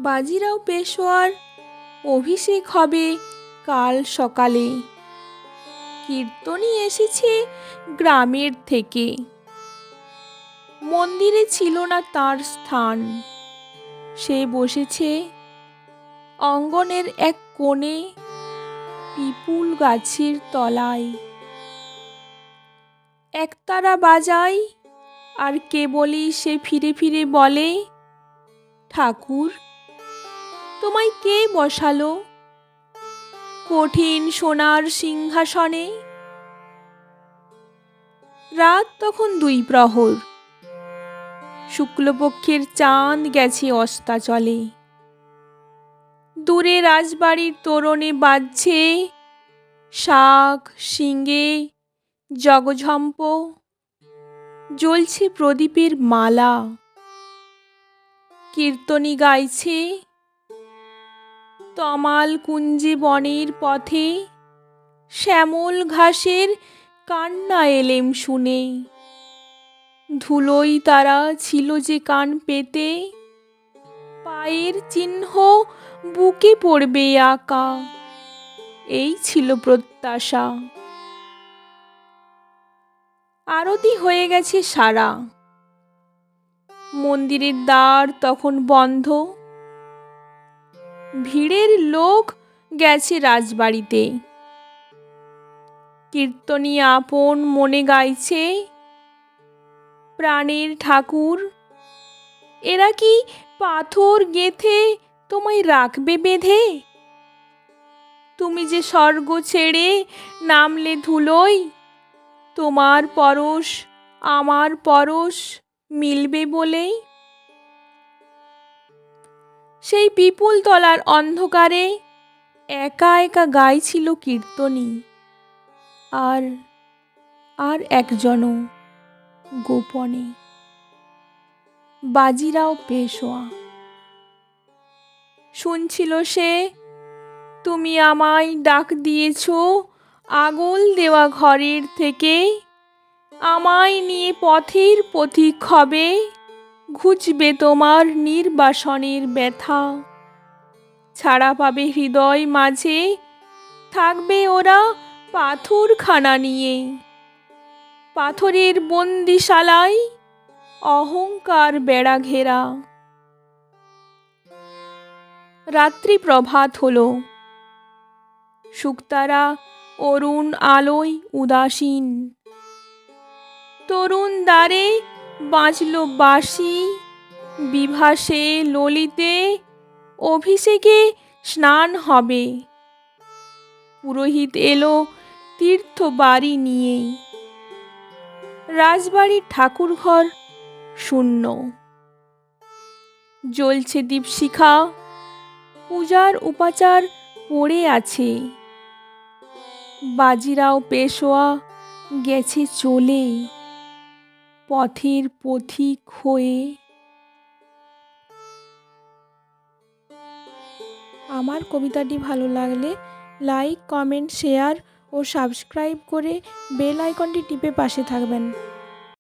বাজিরাও পেশোয়ার অভিষেক হবে কাল সকালে। কীর্তনী এসেছে গ্রামের থেকে। মন্দিরে ছিল না তার স্থান, সে বসেছে অঙ্গনের এক কোণে পিপুল গাছের তলায়। একতারা বাজায় আর কেবলই সে ফিরে ফিরে বলে, ঠাকুর, তোমায় কে বসালো কঠিন সোনার সিংহাসনে? রাত তখন 2 প্রহর। শুক্লপক্ষের চাঁদ গেছে অস্তাচলে। দূরে রাজবাড়ির তোরণে বাজছে শাঁখ, শিঙে, জগঝম্প, জ্বলছে প্রদীপের মালা। কীর্তনী গাইছে, তমাল কুঞ্জে বনের পথে শ্যামল ঘাসের কান্না এলেম শুনে। ধুলোই তারা ছিল যে কান পেতে, পায়ের চিহ্ন বুকে পড়বে আঁকা, এই ছিল প্রত্যাশা। আরতি হয়ে গেছে সারা। মন্দিরের দ্বার তখন বন্ধ। ভিড়ের লোক গেছে রাজবাড়িতে। কীর্তনী আপন মনে গাইছে, প্রাণের ঠাকুর, এরা কি পাথর গেথে তোমায় রাখবে বেঁধে? তুমি যে স্বর্গ ছেড়ে নামলে ধুলোয়, তোমার পরশ আমার পরশ মিলবে বলেই। সেই পিপুল তলার অন্ধকারে একা একা গাইছিল কীর্তনী। আর একজনও গোপনে, বাজিরাও পেশোয়া। শুনছিল সে, তুমি আমায় ডাক দিয়েছ আগল দেওয়া ঘরের থেকে। আমায় নিয়ে পথের পথিক হবে, ঘুচবে তোমার নির্বাসনের ব্যথা। ছাড়া পাবে হৃদয় মাঝে, থাকবে ওরা পাথরখানা নিয়ে। পাথরের বন্দিশালায় অহংকার বেড়া ঘেরা। রাত্রি প্রভাত হলো। শুকতারা অরুণ আলোয় উদাসীন। তরুণ দ্বারে বাজল বাঁশি, বিভাসে ললিতে অভিষেকে স্নান হবে। পুরোহিত এলো তীর্থ বাড়ি নিয়ে। রাজবাড়ির ঠাকুরঘর শূন্য। জ্বলছে দীপশিখা, পূজার উপাচার পড়ে আছে। বাজিরাও পেশোয়া গেছে চলে, পথের পথিক হয়ে। আমার কবিতাটি ভালো লাগলে লাইক, কমেন্ট, শেয়ার ও সাবস্ক্রাইব করে বেল আইকনটি টিপে পাশে থাকবেন।